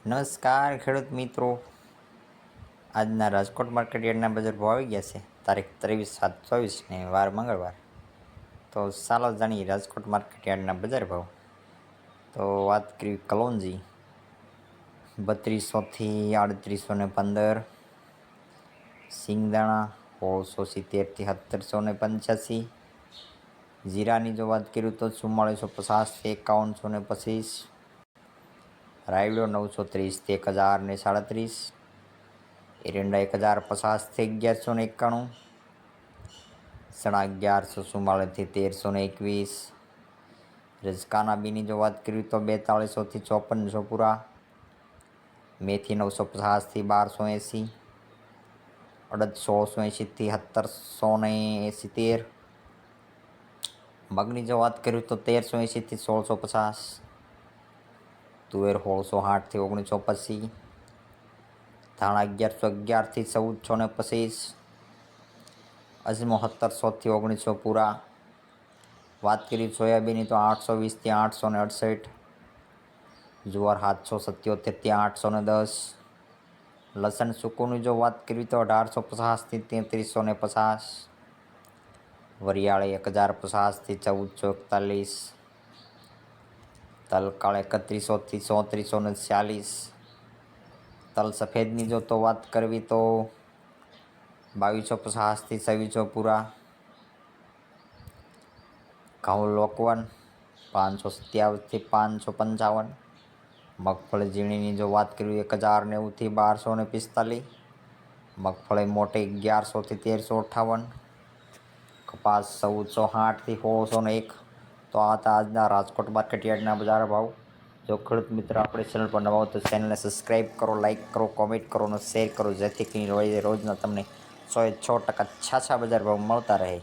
નમસ્કાર ખેડૂત મિત્રો, આજના રાજકોટ માર્કેટ યાર્ડના બજાર ભાવ આવી ગયા છે. તારીખ 23/7/24 ને વાર મંગળવાર. તો ચાલો જાણીએ રાજકોટ માર્કેટ યાર્ડના બજાર ભાવ. તો વાત કરી કલોંજી 3200 થી 3815, સિંગદાણા 1670 થી 1785, જીરાની જો વાત કરીએ તો 4450 થી 5125, રાયડો 930 થી 1037, એરંડા 1050 થી 1191, ચણા 1144 થી 1321, રજકાના બીની જો વાત કરીએ તો 4200 થી 5400 પૂરા, મેથી 950 થી 1280, અડદ 1680 થી 1770, મગની જો વાત કરીએ તો 1380 થી 1650, તુવેર 1660 થી 1925, ધાણા 1111 થી 1425, અજમો 1700 થી 1900 પૂરા. વાત કરી સોયાબીનની તો 820 થી 868, જુવાર 777 થી 810, લસણ સૂકુંની જો વાત કરીએ તો 1850 થી 3350, વરિયાળી 1050 થી 1441, તલ કાળ 3100 થી 3440, તલ સફેદની જો તો વાત કરવી તો 2250 થી 2600 પૂરા, ઘઉં લોકવન 557 થી 555, મગફળી ઝીણીની જો વાત કરીએ 1090 થી 1245, મગફળી મોટી 1100 થી 1358, કપાસ 1460 થી 1601. તો આ હતા આજના રાજકોટ માર્કેટ યાર્ડના બજાર ભાવ. જો ખેડૂત મિત્ર આપણી ચેનલ પર નવા હો તો ચેનલને સબસ્ક્રાઈબ કરો, લાઇક કરો, કોમેન્ટ કરો અને શેર કરો, જેથી કરીને રોજના તમને 100% છાછા બજાર ભાવ મળતા રહે.